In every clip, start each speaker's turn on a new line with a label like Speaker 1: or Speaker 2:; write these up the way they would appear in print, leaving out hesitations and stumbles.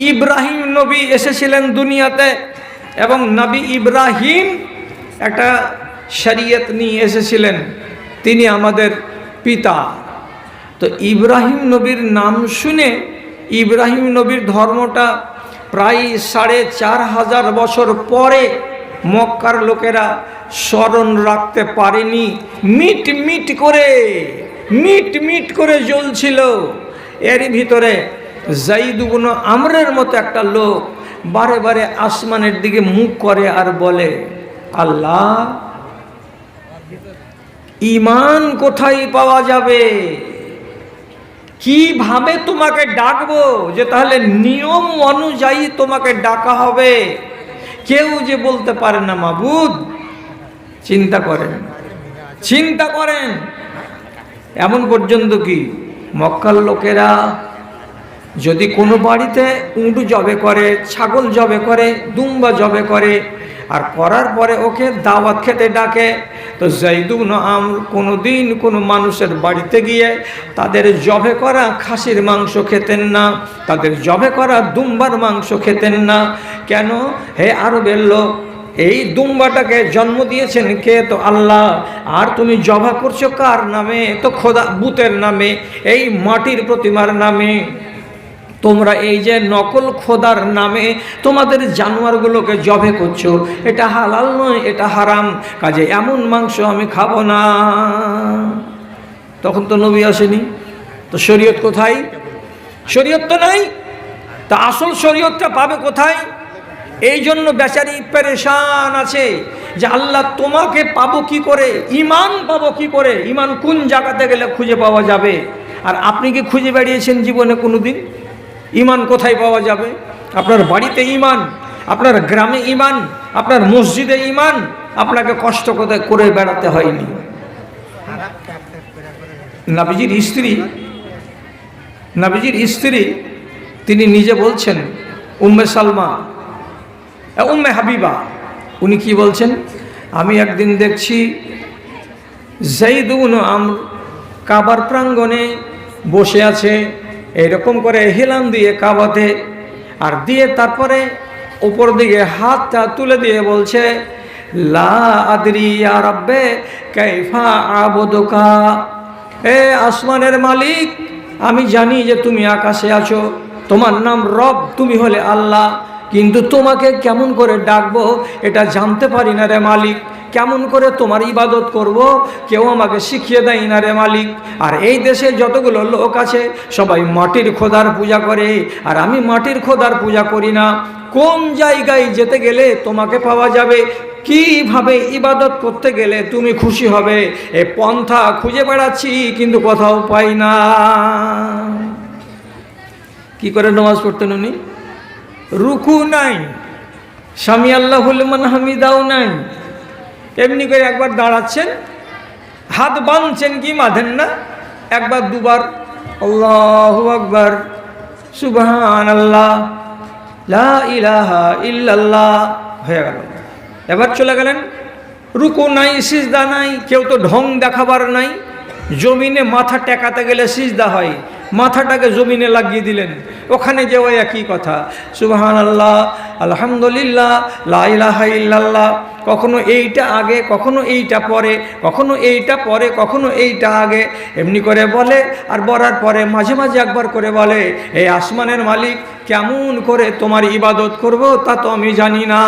Speaker 1: ইব্রাহিম নবী এসেছিলেন দুনিয়াতে এবং নবী ইব্রাহিম একটা শরীয়ত নিয়ে এসেছিলেন, তিনি আমাদের পিতা। তো ইব্রাহিম নবীর নাম শুনে ইব্রাহিম নবীর ধর্মটা প্রায় ৪৫০০ বছর পরে মক্কার লোকেরা স্মরণ রাখতে পারেনি। মিট মিট করে জ্বলছিল। এর ভিতরে যায়েদ ইবনে আমরের মতো একটা লোক বারে বারে আসমানের দিকে মুখ করে আর বলে, আল্লাহ, ঈমান কোথায় পাওয়া যাবে? কিভাবে তোমাকে ডাকবো যে তাহলে নিয়ম অনুযায়ী তোমাকে ডাকা হবে? কেউ যে বলতে পারে না মাবুদ। চিন্তা করেন এমন পর্যন্ত কি মক্কার লোকেরা যদি কোনো বাড়িতে উট জবে করে, ছাগল জবে করে, দুম্বা জবে করে, আর করার পরে ওকে দাওয়াত খেতে ডাকে, তো যায়েদ ইবনে আমর কোনোদিন কোনো মানুষের বাড়িতে গিয়ে তাদের জবে করা খাসির মাংস খেতেন না, তাদের জবে করা দুম্বার মাংস খেতেন না। কেন? হে আরবের লোক, এই দুম্বাটাকে জন্ম দিয়েছেন কে? তো আল্লাহ। আর তুমি জবা করছো কার নামে? তো খোদা বুতের নামে, এই মাটির প্রতিমার নামে। তোমরা এই যে নকল খোদার নামে তোমাদের জানোয়ারগুলোকে জবে করছো, এটা হালাল নয়, এটা হারাম, কাজে এমন মাংস আমি খাবো না। তখন তো নবী আসেনি, তো শরীয়ত কোথায়? শরীয়ত তো নাই, তা আসল শরীয়তটা পাবে কোথায়? এই জন্য বেচারি পেরেশান আছে যে আল্লাহ তোমাকে পাবো কি করে, ঈমান পাবো কি করে, ঈমান কোন জায়গাতে গেলে খুঁজে পাওয়া যাবে? আর আপনি কি খুঁজে বেরিয়েছেন জীবনে কোনোদিন? ঈমান কোথায় পাওয়া যাবে? আপনার বাড়িতে ঈমান, আপনার গ্রামে ঈমান, আপনার মসজিদে ঈমান, আপনাকে কষ্ট করে বেড়াতে হয়নি। নবীজির স্ত্রী তিনি নিজে বলছেন, উম্মে সালমা, উম্মে হাবিবা, উনি কি বলছেন? আমি একদিন দেখছি যায়েদ ইবনে আমর কাবার প্রাঙ্গণে বসে আছে, এইরকম করে হেলান দিয়ে কাবাতে, আর দিয়ে তারপরে উপর দিকে হাতটা তুলে দিয়ে বলছে, লা আদরি ইয়া রাব্বে কাইফা আবুদুকা। এ আসমানের মালিক, আমি জানি যে তুমি আকাশে আছো, তোমার নাম রব, তুমি হলে আল্লাহ, কিন্তু তোমাকে কেমন করে ডাকবো এটা জানতে পারি না রে মালিক। কেমন করে তোমার ইবাদত করব কেউ আমাকে শিখিয়ে দেয় না রে মালিক। আর এই দেশে যতগুলো লোক আছে সবাই মাটির খোদার পূজা করে, আর আমি মাটির খোদার পূজা করি না। কোন জায়গায় যেতে গেলে তোমাকে পাওয়া যাবে, কিভাবে ইবাদত করতে গেলে তুমি খুশি হবে, এ পন্থা খুঁজে বেড়াচ্ছি কিন্তু কোথাও পাই না। কি করে নামাজ পড়তেন উনি? রুকু নাই, সামি আল্লাহু লিমান হামিদাও নাই, এমনি করে একবার দাঁড়াচ্ছেন, হাত বাঁধছেন কি বাঁধেন না, একবার দুবার আল্লাহু আকবার, সুবহানাল্লাহ, লা ইলাহা ইল্লাল্লাহ, হয়ে গেল। এবার চলে গেলেন। রুকু নাই, সিজদা নাই, কেউ তো ঢং দেখাবার নাই। জমিনে মাথা টেকাতে গেলে সিজদা হয়, মাথাটাকে জমিনে লাগিয়ে দিলেন, ওখানে যে ওই একই কথা, সুবহানাল্লাহ, আলহামদুলিল্লাহ, লা ইলাহা ইল্লাল্লাহ। কখনো এইটা আগে, কখনো এইটা পরে, কখনো এইটা পরে, কখনো এইটা আগে, এমনি করে বলে। আর বলার পরে মাঝে মাঝে একবার করে বলে, এই আসমানের মালিক, কেমন করে তোমার ইবাদত করব তা তো আমি জানি না।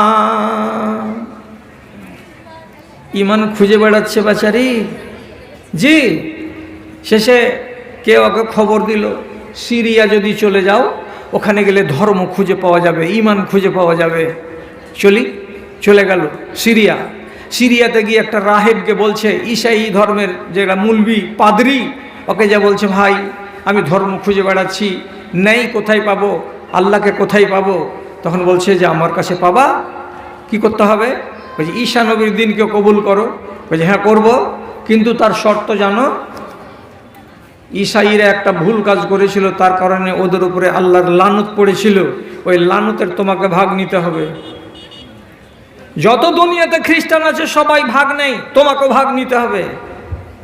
Speaker 1: ঈমান খুঁজে বেড়াচ্ছে বেচারি। জি, শেষে কেউ ওকে খবর দিল, সিরিয়া যদি চলে যাও, ওখানে গেলে ধর্ম খুঁজে পাওয়া যাবে, ঈমান খুঁজে পাওয়া যাবে। চলে গেল সিরিয়াতে গিয়ে একটা রাহেবকে বলছে, ঈসাই ধর্মের যেটা মুলবি পাদরি, ওকে যা বলছে, ভাই আমি ধর্ম খুঁজে বেড়াচ্ছি, নেই, কোথায় পাবো, আল্লাহকে কোথায় পাবো? তখন বলছে যে আমার কাছে পাবা। কি করতে হবে? বলছে ঈসা নবীর দিনকে কবুল করো। বলছে হ্যাঁ করব, কিন্তু তার শর্ত জানো, ঈসাইরা একটা ভুল কাজ করেছিল, তার কারণে ওদের উপরে আল্লাহর লানত পড়েছিল, ওই লানতের তোমাকে ভাগ নিতে হবে। যত দুনিয়াতে খ্রিস্টান আছে সবাই ভাগ নেই, তোমাকেও ভাগ নিতে হবে।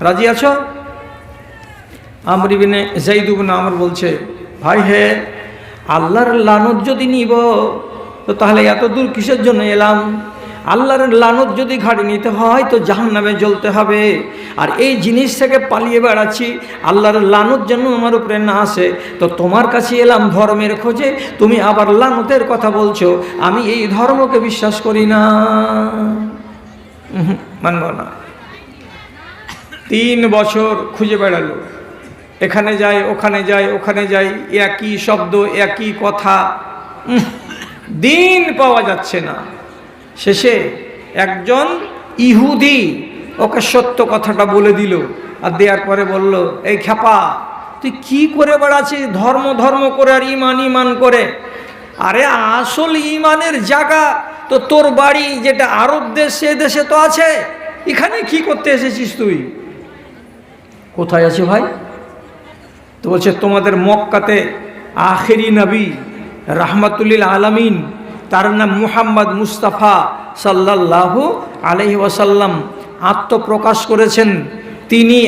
Speaker 1: রাজি আছো? যায়েদ ইবনে আমর বলছে, ভাই হে, আল্লাহর লানত যদি নিব তো তাহলে এত দূর কিসের জন্য এলাম? আল্লাহর লানত যদি ঘাড়ে নিতে হয় তো জাহান্নামে জ্বলতে হবে। আর এই জিনিস থেকে পালিয়ে বেড়াচ্ছি, আল্লাহর লানত যেন আমার উপরে না আসে। তো তোমার কাছে এলাম ধর্মের খোঁজে, তুমি আবার লানতের কথা বলছো। আমি এই ধর্মকে বিশ্বাস করি না, মানব না। 3 বছর খুঁজে বেড়ালো, এখানে যায় ওখানে যায় ওখানে যায়, একই শব্দ একই কথা, দিন পাওয়া যাচ্ছে না। শেষে একজন ইহুদি ওকে সত্য কথাটা বলে দিল, আর দেওয়ার পরে বলল, এই খেপা, তুই কি করে বেড়াচ্ছিস ধর্ম ধর্ম করে আর ইমান ইমান করে? আরে আসল ইমানের জায়গা তো তোর বাড়ি যেটা আরব দেশ, সে দেশে তো আছে, এখানে কি করতে এসেছিস তুই? কোথায় আছে ভাই? তো বলছে, তোমাদের মক্কাতে আখেরি নবী রাহমাতুল্লিল আলামিন, তার নাম মুহাম্মদ মুস্তাফা সাল্লাল্লাহু আলাইহি ওয়াসাল্লাম আত্মপ্রকাশ করেছেন। তিনি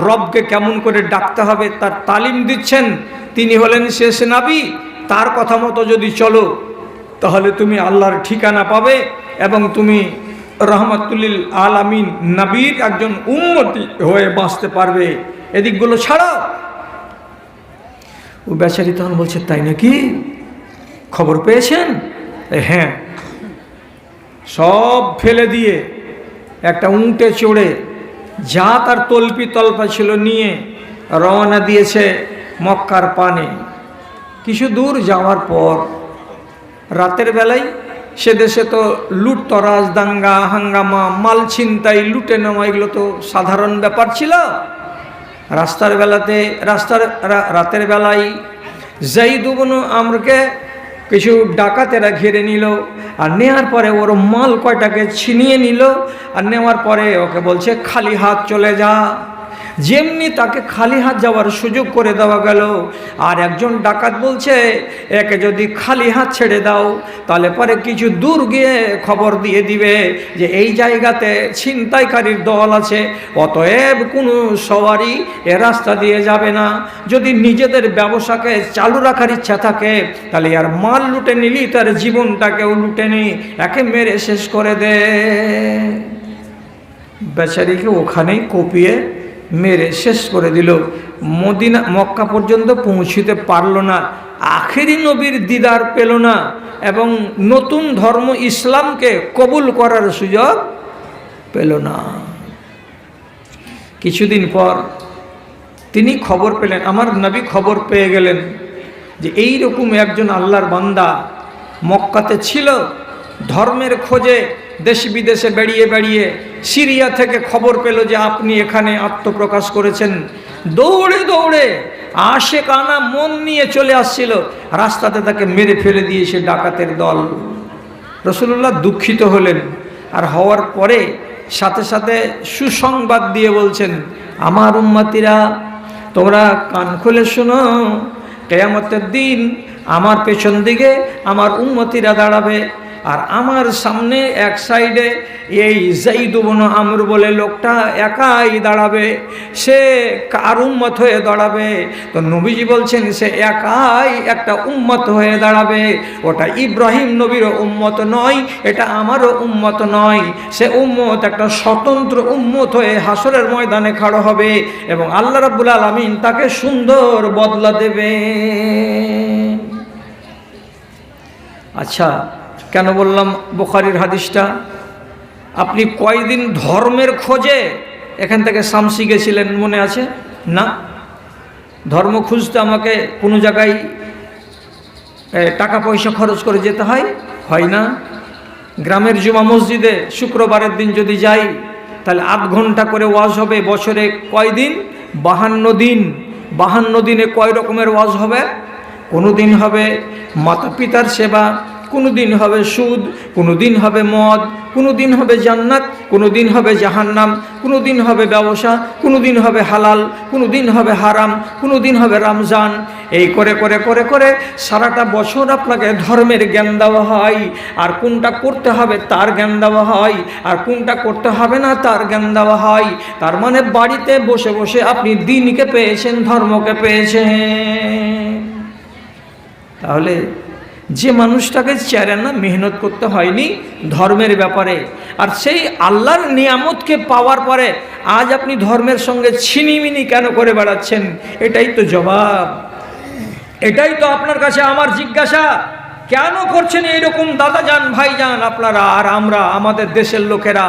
Speaker 1: রবকে কেমন করে ডাকতে হবে তার তালিম দিচ্ছেন। তিনি হলেন শেষ নবী। তার কথা মতো যদি চলো তাহলে তুমি আল্লাহর ঠিকানা পাবে এবং তুমি রহমাতুল্লিল আলামিন নবীর একজন উম্মতি হয়ে বাঁচতে পারবে। এদিকগুলো ছাড়াও। ও বেচারি তখন বলছে, তাই নাকি? খবর পেয়েছেন? হ্যাঁ। সব ফেলে দিয়ে একটা উঁটে চড়ে যা তার তল্পি তল্পা ছিল নিয়ে রওনা দিয়েছে মক্কার পানে। কিছু দূর যাওয়ার পর রাতের বেলায় সে দেশে তো লুটতরাজ, দাঙ্গা হাঙ্গামা, মাল ছিনতাই, লুটে নেওয়া এগুলো তো সাধারণ ব্যাপার ছিল। রাতের বেলায় যায়েদ ইবনে আমরকে কিছু ডাকাতেরা ঘিরে নিল, আর নেওয়ার পরে ওর মাল কয়টাকে ছিনিয়ে নিল, আর নেওয়ার পরে ওকে বলছে খালি হাত চলে যা। যেমনি তাকে খালি হাত যাওয়ার সুযোগ করে দেওয়া গেল। আর একজন ডাকাত বলছে, একে যদি খালি হাত ছেড়ে দাও তাহলে পরে কিছু দূর গিয়ে খবর দিয়ে দিবে যে এই জায়গাতে ছিনতাইকারীর দল আছে, অতএব কোনো সওয়ারি এ রাস্তা দিয়ে যাবে না। যদি নিজেদের ব্যবসাকে চালু রাখার ইচ্ছা থাকে তাহলে আর মাল লুটে নিলি তার জীবনটাকেও লুটে নি, একে মেরে শেষ করে দে। বেচারিকে ওখানেই কপিয়ে মেরে শেষ করে দিল। মক্কা পর্যন্ত পৌঁছিতে পারল না, আখেরি নবীর দিদার পেল না, এবং নতুন ধর্ম ইসলামকে কবুল করার সুযোগ পেল না। কিছুদিন পর তিনি খবর পেলেন, আমার নবী খবর পেয়ে গেলেন যে এই রকম একজন আল্লাহর বান্দা মক্কাতে ছিল, ধর্মের খোঁজে দেশ বিদেশে বেরিয়ে বেরিয়ে সিরিয়া থেকে খবর পেল যে আপনি এখানে আত্মপ্রকাশ করেছেন। দৌড়ে দৌড়ে আশেকানা মন নিয়ে চলে আসছিল, রাস্তাতে তাকে মেরে ফেলে দিয়েছে ডাকাতের দল। রাসূলুল্লাহ দুঃখিত হলেন, আর হওয়ার পরে সাথে সাথে সুসংবাদ দিয়ে বলছেন, আমার উম্মতিরা তোমরা কান খুলে শোনো, কিয়ামতের দিন আমার পেছন দিকে আমার উম্মতিরা দাঁড়াবে, আর আমার সামনে এক সাইডে এই যায়েদ ইবনে আমর বলে লোকটা একাই দাঁড়াবে। সে কার উম্মত হয়ে দাঁড়াবে? তো নবীজি বলছেন সে একাই একটা উম্মত হয়ে দাঁড়াবে। ওটা ইব্রাহিম নবীর উম্মত নয়, এটা আমারও উম্মত নয়। সে উম্মত একটা স্বতন্ত্র উম্মত হয়ে হাসরের ময়দানে খাড়া হবে এবং আল্লাহ রাব্বুল আলামিন তাকে সুন্দর বদলা দেবে। আচ্ছা, কেন বললাম বুখারীর হাদিসটা? আপনি কয়দিন ধর্মের খোঁজে এখান থেকে শামসি গেছিলেন মনে আছে না? ধর্ম খুঁজতে আমাকে কোনো জায়গায় টাকা পয়সা খরচ করে যেতে হয় না? গ্রামের জুমা মসজিদে শুক্রবারের দিন যদি যাই তাহলে 8 ঘন্টা করে ওয়াজ হবে। বছরে কয় দিন? 52 দিন। 52 দিনে কয় রকমের ওয়াজ হবে? কোনো দিন হবে মাতা পিতার সেবা, কোনো দিন হবে সুদ, কোনো দিন হবে মদ, কোনো দিন হবে জান্নাত, কোনো দিন হবে জাহান্নাম, কোনো দিন হবে ব্যবসা, কোনো দিন হবে হালাল, কোনো দিন হবে হারাম, কোনো দিন হবে রমজান। এই করে করে করে করে সারাটা বছর আপনাকে ধর্মের জ্ঞান দেওয়া হয়, আর কোনটা করতে হবে তার জ্ঞান দেওয়া হয়, আর কোনটা করতে হবে না তার জ্ঞান দেওয়া হয়। তার মানে বাড়িতে বসে বসে আপনি দ্বীনকে পেয়েছেন, ধর্মকে পেয়েছেন। তাহলে যে মানুষটাকে চেনে না, মেহনত করতে হয়নি ধর্মের ব্যাপারে, আর সেই আল্লাহর নিয়ামতকে পাওয়ার পরে আজ আপনি ধর্মের সঙ্গে ছিনিমিনি কেন করে বেড়াচ্ছেন? এটাই তো জবাব, এটাই তো আপনার কাছে আমার জিজ্ঞাসা। কেন করছেন এইরকম দাদা যান, ভাই যান আপনারা আর আমরা, আমাদের দেশের লোকেরা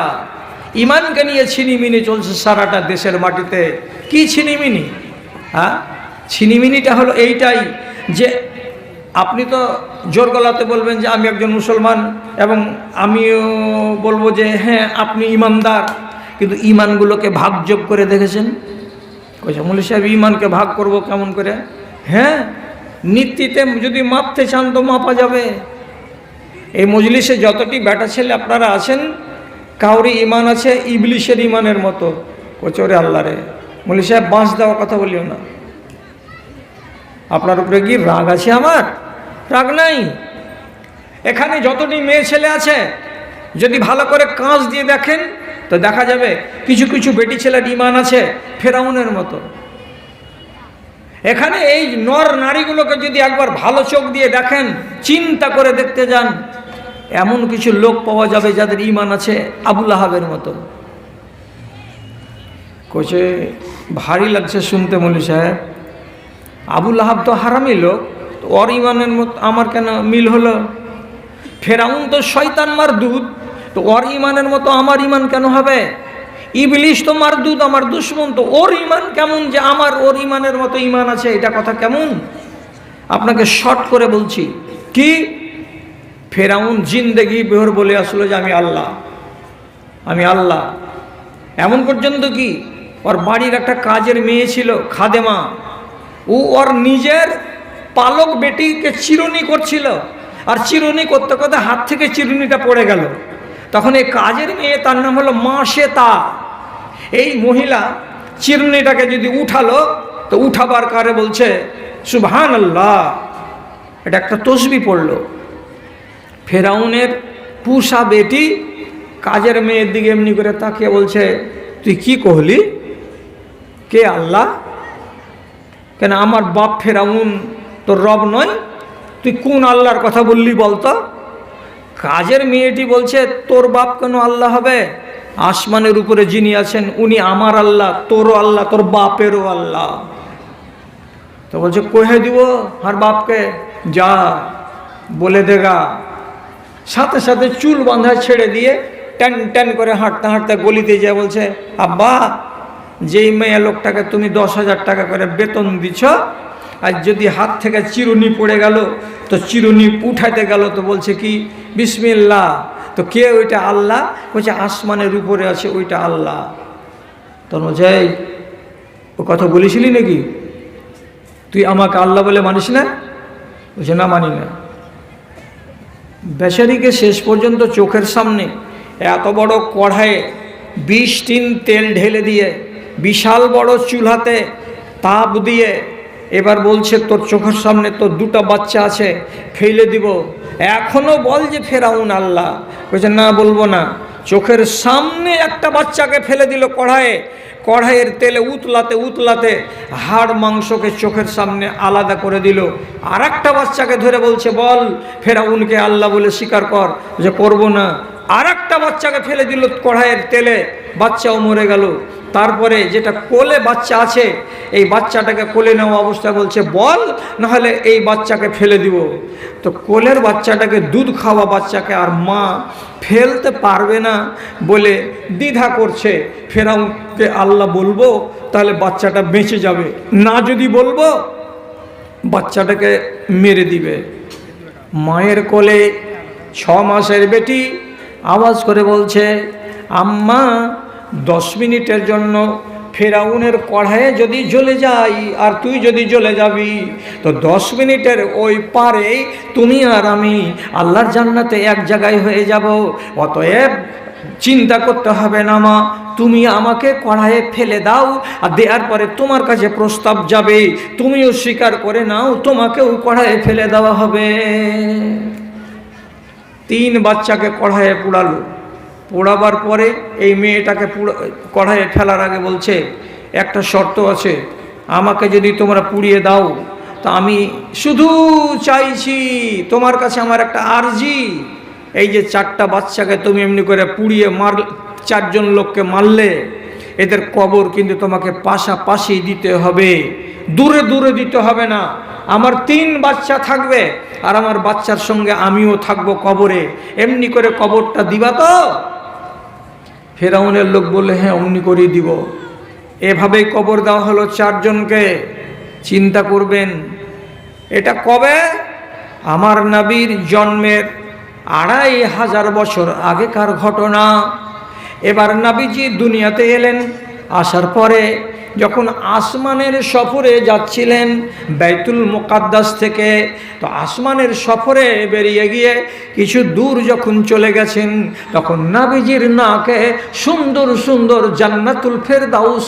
Speaker 1: ইমানকে নিয়ে ছিনিমিনি চলছে সারাটা দেশের মাটিতে? কি ছিনিমিনি? হ্যাঁ, ছিনিমিনিটা হলো এইটাই যে আপনি তো জোর গলাতে বলবেন যে আমি একজন মুসলমান, এবং আমিও বলবো যে হ্যাঁ আপনি ইমানদার, কিন্তু ইমানগুলোকে ভাগযোগ করে দেখেছেন? কইছে মৌলভী সাহেব ইমানকে ভাগ করব কেমন করে? হ্যাঁ, নীতিতে যদি মাপতে চান তো মাপা যাবে। এই মজলিসে যতটি বেটা ছেলে আপনারা আছেন, কাউরি ইমান আছে ইবলিশের ইমানের মতো। কইছে ওরে আল্লাহ রে, মৌলভী সাহেব বাঁশ দেওয়ার কথা বলিও না। আপনার উপরে কি রাগ আছে? আমার রাগ নাই। এখানে যতটি মেয়ে ছেলে আছে, যদি ভালো করে কাঁচ দিয়ে দেখেন তো দেখা যাবে কিছু কিছু বেটি ছেলের ইমান আছে ফেরাউনের মতো। এখানে এই নর নারীগুলোকে যদি একবার ভালো চোখ দিয়ে দেখেন, চিন্তা করে দেখতে যান, এমন কিছু লোক পাওয়া যাবে যাদের ইমান আছে আবু লাহাবের মতো। কইছে ভারী লাগছে শুনতে মৌলভী সাহেব, আবু লাহাব তো হারামি লোক, তো ওর ইমানের মতো আমার কেন মিল হলো? ফেরাউন তো শয়তান মারদুদ, তো ওর ইমানের মতো আমার ইমান কেন হবে? ইবলিশ তো মারদুদ, আমার দুশ্মন, তো ওর ইমান কেমন যে আমার ওর ইমানের মতো ইমান আছে? এটা কথা কেমন? আপনাকে শর্ট করে বলছি, কি ফেরাউন জিন্দেগি বেহর বলে আসলো যে আমি আল্লাহ, আমি আল্লাহ। এমন পর্যন্ত কি ওর বাড়ির একটা কাজের মেয়ে ছিল খাদেমা, ও ওর নিজের পালক বেটিকে চিরুনি করছিল, আর চিরুনি করতে করতে হাত থেকে চিরুনিটা পড়ে গেল। তখন এই কাজের মেয়ে, তার নাম হলো মা শ্বেতা, এই মহিলা চিরুনিটাকে যদি উঠালো তো উঠাবার কারে বলছে সুবহানাল্লাহ, এটা একটা তসবিহ পড়লো। ফেরাউনের পুষা বেটি কাজের মেয়ের দিকে এমনি করে তাকিয়ে বলছে তুই কি কহলি? কে আল্লাহ? কেন আমার বাপ ফেরাউন তোর রব নয়? তুই কোন আল্লাহর কথা বললি বলতো? কাজের মেয়েটি বলছে তোর বাপ কেন আল্লাহ হবে? আসমানের উপরে যিনি আছেন উনি আমার আল্লাহ, তোরও আল্লাহ, তোর বাপেরও আল্লাহ। তো বলছে কহে দিব আর বাপকে, যা বলে দেগা। সাথে সাথে চুল বাঁধা ছেড়ে দিয়ে টান টান করে হাঁটতে হাঁটতে গলিতে যায় বলছে আব্বা, যেই মেয়ে লোকটাকে তুমি 10,000 টাকা করে বেতন দিছ, আর যদি হাত থেকে চিরুনি পড়ে গেল তো চিরুনি উঠাইতে গেল তো বলছে কি বিসমিল্লাহ, তো কে ওইটা? আল্লাহ। বলছে আসমানের উপরে আছে ওইটা আল্লাহ। তখন বলছে ও কথা বলেছিলি নাকি? তুই আমাকে আল্লাহ বলে মানিস না? বলছে না, মানি না। বেচারিকে শেষ পর্যন্ত চোখের সামনে এত বড় কড়াইয়ে 20 টিন তেল ঢেলে দিয়ে, বিশাল বড় চুলাতে তাপ দিয়ে, এবার বলছে তোর চোখের সামনে তোর 2টা বাচ্চা আছে, ফেলে দিব, এখনো বল যে ফেরাউন আল্লাহ। বলছে না, বলবো না। চোখের সামনে একটা বাচ্চাকে ফেলে দিল কড়াইয়ে, কড়াইয়ের তেলে উতলাতে উতলাতে হাড় মাংসকে চোখের সামনে আলাদা করে দিল। আর একটা বাচ্চাকে ধরে বলছে বল ফেরাউনকে আল্লাহ বলে স্বীকার কর। যে করবো না। আর একটা বাচ্চাকে ফেলে দিল কড়াইয়ের তেলে, বাচ্চাও মরে গেল। তারপরে যেটা কোলে বাচ্চা আছে, এই বাচ্চাটাকে কোলে নেওয়া অবস্থায় বলছে বল, নাহলে এই বাচ্চাকে ফেলে দিব। তো কোলের বাচ্চাটাকে, দুধ খাওয়া বাচ্চাকে আর মা ফেলতে পারবে না বলে দ্বিধা করছে। ফেরাউনকে আল্লাহ বলবো তাহলে বাচ্চাটা বেঁচে যাবে, না যদি বলবো বাচ্চাটাকে মেরে দিবে। মায়ের কোলে 6 মাসের বেটি আওয়াজ করে বলছে আম্মা 10 মিনিটের জন্য ফেরাউনের কড়াইয়ে যদি জ্বলে যাই আর তুই যদি জ্বলে যাবি তো 10 মিনিটের ওই পারে তুমি আর আমি আল্লাহর জান্নাতে এক জায়গায় হয়ে যাব। অতএব চিন্তা করতে হবে না মা, তুমি আমাকে কড়াইয়ে ফেলে দাও, আর দেওয়ার পরে তোমার কাছে প্রস্তাব যাবে, তুমিও স্বীকার করে নাও, তোমাকেও কড়াইয়ে ফেলে দেওয়া হবে। 3 বাচ্চাকে কড়াইয়ে পোড়ালো। পোড়াবার পরে এই মেয়েটাকে কড়াইয়ে ফেলার আগে বলছে একটা শর্ত আছে, আমাকে যদি তোমরা পুড়িয়ে দাও তো আমি শুধু চাইছি তোমার কাছে আমার একটা আর্জি, এই যে 4টা বাচ্চাকে তুমি এমনি করে পুড়িয়ে 4জন লোককে মারলে, এদের কবর কিন্তু তোমাকে পাশাপাশি দিতে হবে, দূরে দূরে দিতে হবে না। আমার 3 বাচ্চা থাকবে আর আমার বাচ্চার সঙ্গে আমিও থাকবো কবরে, এমনি করে কবরটা দিবা তো? ফেরাউনের লোক বললে হ্যাঁ অমনি করেই দিব। এভাবেই কবর দেওয়া হলো 4 জনকে। চিন্তা করবেন এটা কবে? আমার নবীর জন্মের 2500 বছর আগেকার ঘটনা। এবার নবীজি দুনিয়াতে এলেন, আসার পরে যখন আসমানের সফরে যাচ্ছিলেন বাইতুল মুকাদ্দাস থেকে, তো আসমানের সফরে বেরিয়ে গিয়ে কিছু দূর যখন চলে গেছেন, তখন নবীজির নাকে সুন্দর সুন্দর জান্নাতুল ফেরদাউস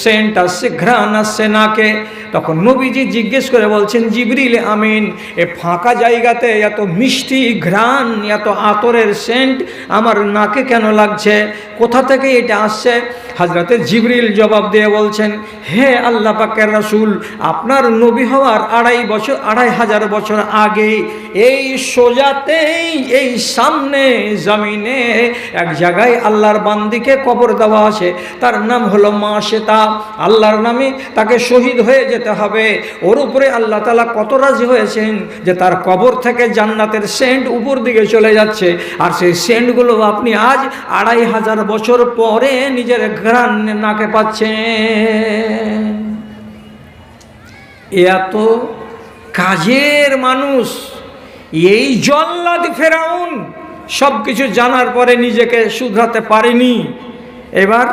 Speaker 1: সেন্ট আসছে, ঘ্রাণ আসছে নাকে। তখন নবীজি জিজ্ঞেস করে বলছেন, জিবরিল আমিন, এ ফাঁকা জায়গাতে এত মিষ্টি ঘ্রাণ, এত আতরের সেন্ট আমার নাকে কেন লাগছে? কোথা থেকে এটা আসছে? হযরতে জিবরিল জবাব দিয়ে বলছেন, হে আল্লাহ পাকের রাসূল, আপনার নবী হওয়ার 2500 বছর আগে এই সোজাতেই এই সামনে জমিনে এক জায়গায় আল্লাহর বান্দিকে কবর দেওয়া আছে, তার নাম হলো মাশেতা। আল্লাহর নামে তাকে শহীদ হয়ে যেতে হবে। ওর উপরে আল্লাহ তাআলা কত রাজি হয়েছেন যে তার কবর থেকে জান্নাতের সেন্ট উপর দিকে চলে যাচ্ছে, আর সেই সেন্টগুলো আপনি আজ 2500 বছর পরে নিজের ঘ্রাণ নাকে পাচ্ছেন। এত কাজের মানুষ এই জল্লাদ ফেরাউন সব কিছু জানার পরে নিজেকে শুধরাতে পারেনি। এবার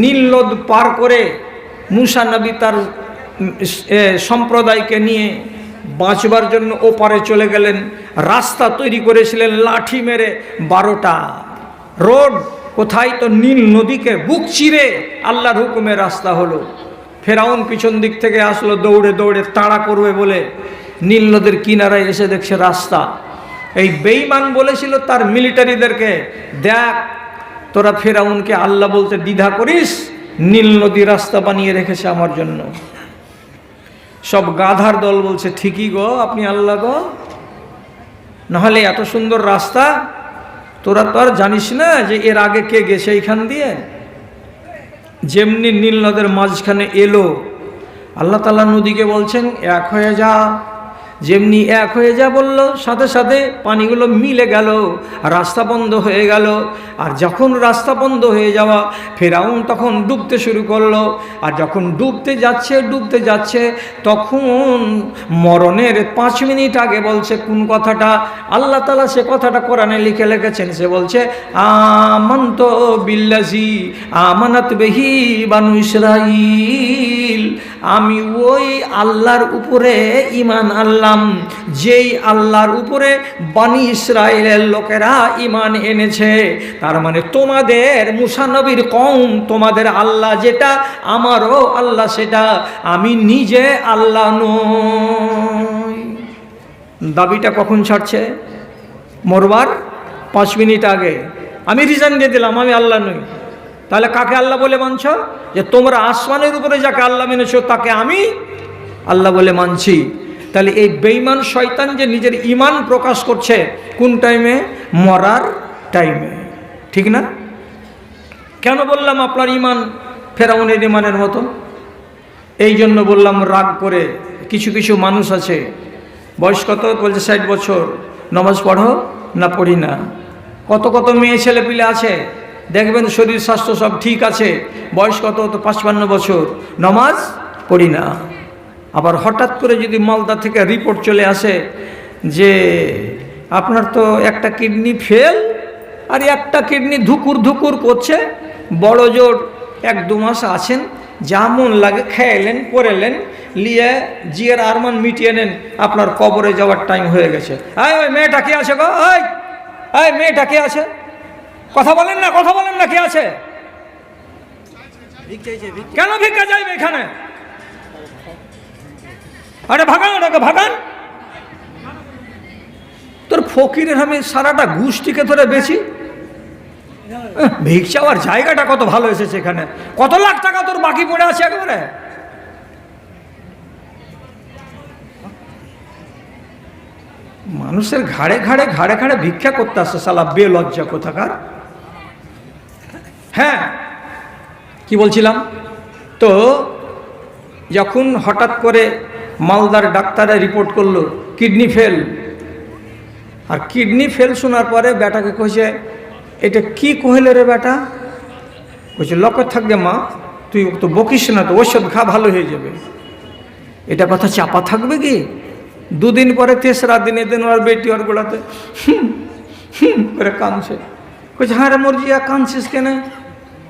Speaker 1: নীল নদ পার করে মুসা নবী তার সম্প্রদায়কে নিয়ে বাঁচবার জন্য ওপারে চলে গেলেন। রাস্তা তৈরি করেছিলেন লাঠি মেরে 12টা রোড। কোথায়? তো নীল নদীকে বুক চিরে আল্লাহর হুকুমে রাস্তা হলো। ফেরাউন পিছন দিক থেকে আসলো দৌড়ে দৌড়ে, তাড়া করবে বলে। নীল নদীর কিনারায় এসে দেখছে রাস্তা। এই বেঈমান বলেছিল তার মিলিটারিদেরকে, দেখ তোরা ফেরাউনকে আল্লাহ বলতে দ্বিধা করিস, নীল নদী রাস্তা বানিয়ে রেখেছে আমার জন্য। সব গাধার দল বলছে, ঠিকই গো, আপনি আল্লাহ গো, নাহলে এত সুন্দর রাস্তা তোরা তো আর জানিস না যে এর আগে কে গেছে এইখান দিয়ে। যেমনি নীল নদের মাঝখানে এলো, আল্লাহ তাআলা নদীকে বলছেন এক হয়ে যা। যেমনি এক হয়ে যা বলল, সাথে সাথে পানিগুলো মিলে গেল, রাস্তা বন্ধ হয়ে গেল। আর যখন রাস্তা বন্ধ হয়ে যাওয়া, ফেরাউন তখন ডুবতে শুরু করলো। আর যখন ডুবতে যাচ্ছে তখন মরণের 5 মিনিট আগে বলছে কোন কথাটা? আল্লাহ তাআলা সে কথাটা কোরআনে লিখেছেন। সে বলছে, আমানতু বিল্লাযী আমানাত বিহি বানু ইসরাঈল, আমি ওই আল্লাহর উপরে ঈমান আনলাম যেই আল্লাহর উপরে বনি ইসরাইলের লোকেরা ঈমান এনেছে। তার মানে তোমাদের মুসা নবীর কওম, তোমাদের আল্লাহ যেটা, আমারও আল্লাহ সেটা, আমি নিজে আল্লাহ নই। দাবিটা কখন ছাড়ছে? মরবার 5 মিনিট আগে। আমি রিজাইন দিয়ে দিলাম, আমি আল্লাহ নই। তাহলে কাকে আল্লাহ বলে মানছ? যে তোমরা আসমানের উপরে যাকে আল্লাহ মেনেছো তাকে আমি আল্লাহ বলে মানছি। তাহলে এই বেঈমান শয়তান যে নিজের ঈমান প্রকাশ করছে কোন টাইমে? মরার টাইমে, ঠিক না? কেন বললাম আপনার ঈমান ফেরাউনের ঈমানের মতো? এই জন্য বললাম রাগ করে। কিছু কিছু মানুষ আছে, বয়স কত? বলছে 60 বছর, নামাজ পড়ো না? পড়ি না। কত কত মেয়ে ছেলে পিলে আছে, দেখবেন শরীর স্বাস্থ্য সব ঠিক আছে, বয়স কত? তো 55 বছর, নামাজ পড়ি না। আবার হঠাৎ করে যদি মালদা থেকে রিপোর্ট চলে আসে যে আপনার তো একটা কিডনি ফেল আর একটা কিডনি ধুকুর করছে, বড় জোর 1-2 মাস আছেন, যা মন লাগে খেয়েলেন, পড়েলেন, নিয়ে জিয়ার আরমান মিটিয়ে নেন, আপনার কবরে যাওয়ার টাইম হয়ে গেছে। ওই মেয়েটা কে আছে গো? ওই মেয়েটা কে আছে? কথা বলেন না কে আছে? কেন ভিক্ষা চাইবে এখানে? আরে ভাগান ওটাকে, ভাগান। তোর ফকিরের আমি সারাটা গোষ্ঠীকে ধরে বেশি ভিক্ষা চাওয়ার জায়গাটা কত ভালো এসেছে এখানে। কত লাখ টাকা তোর বাকি পড়ে আছে একেবারে। মানুষের ঘাড়ে ঘাড়ে ঘাড়ে ঘাড়ে ভিক্ষা করতে আসছে শালা বেলজ্জা কোথাকার। হ্যাঁ, কি বলছিলাম, তো যখন হঠাৎ করে মালদার ডাক্তারে রিপোর্ট করলো কিডনি ফেল, আর কিডনি ফেল শোনার পরে বেটাকে কইছে, এটা কি কহিলে রে বেটা? কইছে লক্ষ্য থাকবে মা, তুই তো বকিস না, তো ওষুধ খা ভালো হয়ে যাবে। এটা কথা চাপা থাকবে কি? দুদিন পরে তেসরা দিনে দিন ওর বেটি ওর গোড়াতে করে কাঁদছে। কইছে হ্যাঁ রে মর্জিয়া, কাঁদছিস কেন?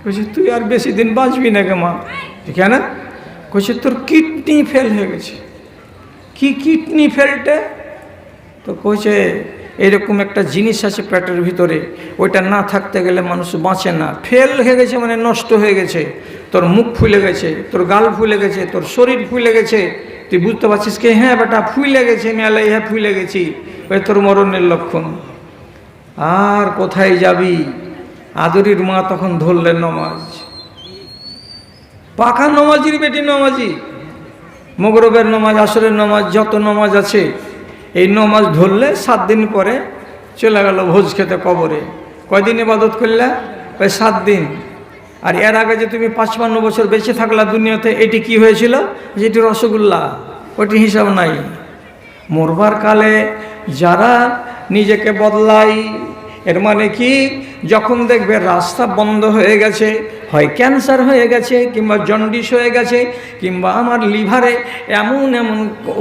Speaker 1: কইছে তুই আর বেশি দিন বাঁচবি না গে মা। কেন? কইছে তোর কিডনি ফেল হয়ে গেছে। কি কিডনি ফেলটে? তো কইছে এরকম একটা জিনিস আছে পেটের ভিতরে, ওইটা না থাকতে গেলে মানুষ বাঁচে না। ফেল হয়ে গেছে মানে নষ্ট হয়ে গেছে। তোর মুখ ফুলে গেছে, তোর গাল ফুলে গেছে, তোর শরীর ফুলে গেছে। তুই বুঝতে পারছিস কি? হ্যাঁ বেটা ফুলে গেছে, মেলায় হ্যাঁ ফুলে গেছি, ওই তোর মরণের লক্ষণ। আর কোথায় যাবি? আদরির মা তখন ধরলেন নমাজ। পাকা নমাজির বেটি নমাজি, মগরবের নমাজ, আসরের নমাজ, যত নমাজ আছে এই নমাজ ধরলে 7 দিন পরে চলে গেল ভোজ খেতে কবরে। কয়দিন ইবাদত করলে? ওই 7 দিন। আর এর আগে যে তুমি 55 বছর বেঁচে থাকলা দুনিয়াতে, এটি কি হয়েছিল? যেটি রসগোল্লা, ওটি হিসাব নাই। মরবার কালে যারা নিজেকে বদলায়, এর মানে কি, যখন দেখবে রাস্তা বন্ধ হয়ে গেছে, হয় ক্যান্সার হয়ে গেছে, কিংবা জন্ডিস হয়ে গেছে, কিংবা আমার লিভারে এমন এমন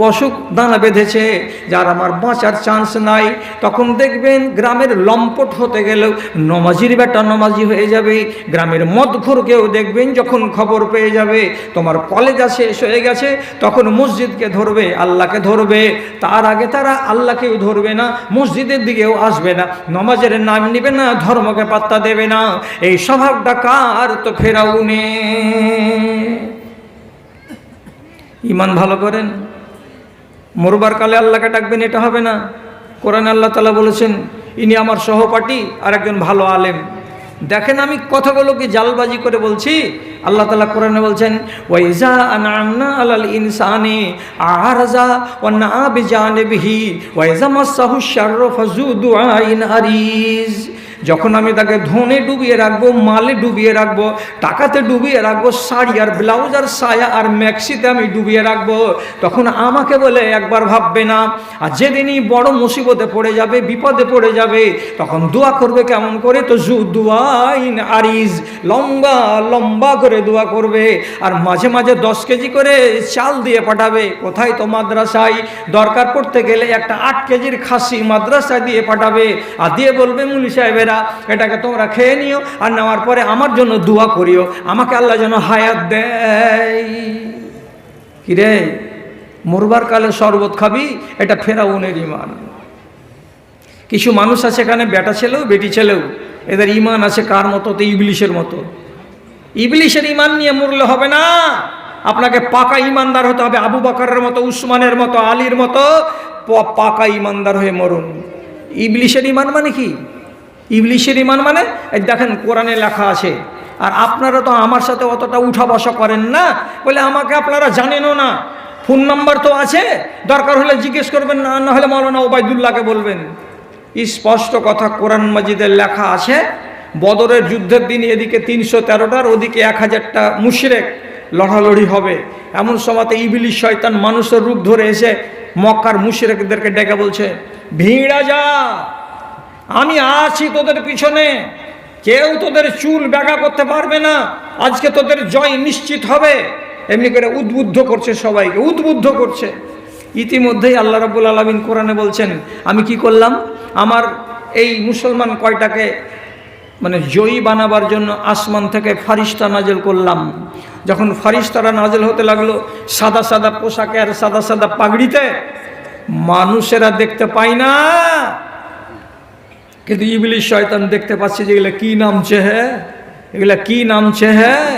Speaker 1: অসুখ দানা বেঁধেছে যার আমার বাঁচার চান্স নাই, তখন দেখবেন গ্রামের লম্পট হতে গেলেও নমাজির বেটা নমাজি হয়ে যাবে। গ্রামের মদখোরকেও দেখবেন যখন খবর পেয়ে যাবে তোমার কলেজা শেষ হয়ে গেছে, তখন মসজিদকে ধরবে, আল্লাহকে ধরবে। তার আগে তারা আল্লাহকেও ধরবে না, মসজিদের দিকেও আসবে না, নমাজের নাম নিবে না, ধর্মকে পাত্তা দেবে না। এই স্বভাবটা কার? তো ফেরাউনে। ইমান ভালো করেন, মরবার কালে আল্লাহকে ডাকবেন, এটা হবে না। কোরআনে আল্লাহ তাআলা বলেছেন ইনি আমার সহপাঠী আর একজন ভালো আলেম। দেখেন আমি কথাগুলো কি জালবাজি করে বলছি? আল্লাহ তাআলা কোরআনে বলছেন ওয়াইজা আনআমনা আলাল ইনসানি আরাজা ওয়া না বিজানিবিহি ওয়াইজা মাসাহু শাররু ফাযু দুআইন আরিজ। যখন আমি তাকে ধনে ডুবিয়ে রাখবো, মালে ডুবিয়ে রাখবো, টাকাতে ডুবিয়ে রাখবো, শাড়ি আর ব্লাউজ আর সায়া আর ম্যাক্সিতে আমি ডুবিয়ে রাখবো, তখন আমাকে বলে একবার ভাববে না। আর যেদিনই বড় মুসিবতে পড়ে যাবে, বিপদে পড়ে যাবে, তখন দোয়া করবে কেমন করে? তো জু দুআইন আরিজ, লম্বা লম্বা করে দোয়া করবে। আর মাঝে মাঝে 10 কেজি করে চাল দিয়ে পাঠাবে। কোথায়? তো মাদ্রাসায়। দরকার পড়তে গেলে একটা 8 কেজির খাসি মাদ্রাসায় দিয়ে পাঠাবে, আর দিয়ে বলবে মুলি সাহেবের এটাকে তোমরা খেয়ে নিও, আর নেওয়ার পরে আমার জন্য দোয়া করিও, আমাকে আল্লাহ যেন হায়াত দেয়। কিরে, মরবার কালে শরবত খাবি? এটা ফেরাউনের ইমান। কিছু মানুষ আছে এখানে, বেটা ছেলেও বেটি ছেলেও, এদের ইমান আছে কার মতো? তো ইবলিশের মতো। ইবলিশের ইমান নিয়ে মরলে হবে না, আপনাকে পাকা ইমানদার হতে হবে। আবু বকরের মতো, উসমানের মতো, আলীর মতো পাকা ইমানদার হয়ে মরুন। ইবলিশের ইমান মানে কি? ইবলিশের ইমান মানে দেখেন কোরআনে লেখা আছে। আর আপনারা তো আমার সাথে অতটা উঠা বসা করেন না বলে আমাকে আপনারা জানেনও না। ফোন নাম্বার তো আছে, দরকার হলে জিজ্ঞেস করবেন, না হলে মৌলানা ওবায়দুল্লাহকে বলবেন। স্পষ্ট কথা কোরআন মাজিদের লেখা আছে, বদরের যুদ্ধের দিন এদিকে 313টার, ওদিকে 1000টা মুশরিক লড়ালড়ি হবে। এমন সময়তে ইবলিশ শয়তান মানুষের রূপ ধরে এসে মক্কার মুশরিকদেরকে ডেকে বলছে, ভিড়া যা, আমি আছি তোদের পিছনে, কেউ তোদের চুল ব্যাগা করতে পারবে না, আজকে তোদের জয় নিশ্চিত হবে। এমনি করে উদ্বুদ্ধ করছে, সবাইকে উদ্বুদ্ধ করছে। ইতিমধ্যেই আল্লাহ রাব্বুল আলামিন কোরআনে বলছেন, আমি কি করলাম? আমার এই মুসলমান কয়টাকে মানে জয়ী বানাবার জন্য আসমান থেকে ফারিস্তা নাজেল করলাম। যখন ফারিস্তারা নাজেল হতে লাগলো সাদা সাদা পোশাকে আর সাদা সাদা পাগড়িতে, মানুষেরা দেখতে পায় না, কিন্তু ইবলিশ শয়তান দেখতে পাচ্ছে যে এগুলা কি নামছে, হ্যাঁ এগুলা কি নামছে, হ্যাঁ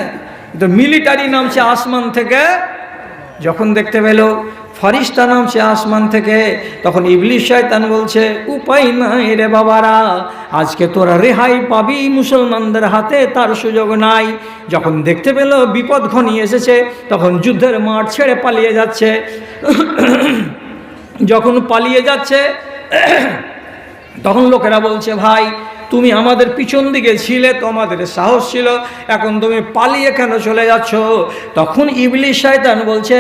Speaker 1: তো মিলিটারি নামছে আসমান থেকে। যখন দেখতে পেল ফারিস্তা নামছে আসমান থেকে, তখন ইবলিশ শয়তান বলছে, উপায় নাই রে বাবারা, আজকে তোরা রেহাই পাবি মুসলমানদের হাতে, তার সুযোগ নাই। যখন দেখতে পেল বিপদ ঘনিয়ে এসেছে, তখন যুদ্ধের মাঠ ছেড়ে পালিয়ে যাচ্ছে। যখন পালিয়ে যাচ্ছে তখন লোকেরা বলছে, ভাই তুমি আমাদের পিছন দিকে ছিলে, তোমাদের সাহস ছিল, এখন তুমি পালিয়ে কেন চলে যাচ্ছ? তখন ইবলিস শয়তান বলছে,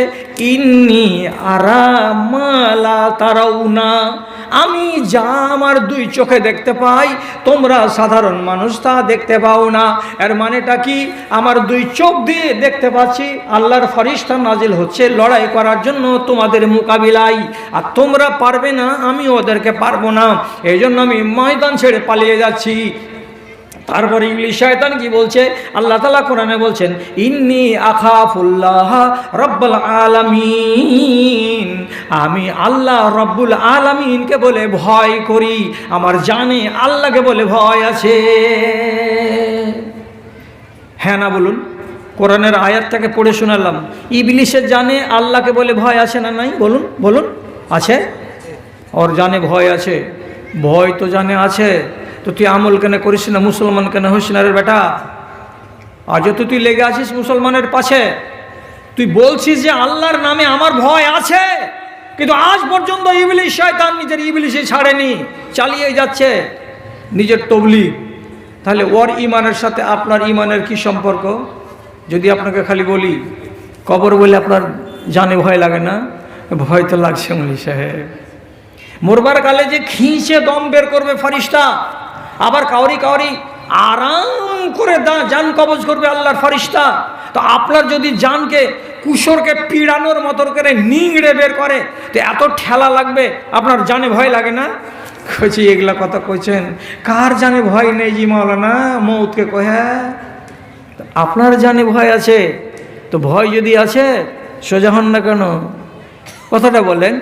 Speaker 1: ইন্নী আরা মা লা তারাউনা, আমি যা আমার দুই চোখে দেখতে পাই তোমরা সাধারণ মানুষ তা দেখতে পাও না। এর মানেটা কি? আমার দুই চোখ দিয়ে দেখতে পাচ্ছি আল্লাহর ফেরেশতা নাজিল হচ্ছে লড়াই করার জন্য তোমাদের মোকাবিলায়, আর তোমরা পারবে না, আমি ওদেরকে পারবো না, এই জন্য আমি ময়দান ছেড়ে পালিয়ে যাচ্ছি। তারপরে ইবলিস শয়তান কি বলছে? আল্লাহ তাআলা কোরআনে বলছেন, ইন্নী আখাফুল্লাহ রব্বুল আলামিন, আমি আল্লাহ রব্বুল আলামিনকে বলে ভয় করি, আমার জানে আল্লাহকে বলে ভয় আছে। হ্যাঁ না বলুন? কোরআনের আয়াতটাকে পড়ে শোনালাম। ইবলিসের জানে আল্লাহকে বলে ভয় আছে না নাই? বলুন বলুন। আছে? ওর জানে ভয় আছে? ভয় তো জানে আছে, তো তুই আমল কেন করিস না? মুসলমান কেন হইস না রে বেটা? আজও তো তুই লেগে আছিস মুসলমানের পাশে, তুই বলছিস যে আল্লাহর নামে আমার ভয় আছে, কিন্তু আজ পর্যন্ত ইবলিস শয়তান নিজের ইবলিসে ছাড়েনি, চালিয়ে যাচ্ছে নিজের তবলিগ। তাহলে ওর ইমানের সাথে আপনার ইমানের কি সম্পর্ক? যদি আপনাকে খালি বলি কবর বলে আপনার জানে ভয় লাগে না? ভয় তো লাগছে মৌলভী সাহেব। মরবার কালে যে খিঁচে দম বের করবে ফেরেশতা, আবার কাউরি কাউরি আরাম করে জান কবজ করবে আল্লাহর ফেরেশতা। তো আপনার যদি জানকে কুশোরকে পিড়ানোর মতো করে নিংড়ে বের করে, তো এত ঠেলা লাগবে, আপনার জানে ভয় লাগে না? কইছি এগুলা কথা কইছেন, কার জানে ভয় নেই জি মাওলানা? মৌতকে কহে আপনার জানে ভয় আছে, তো ভয় যদি আছে সোজা হন না কেন? কথাটা বলেন।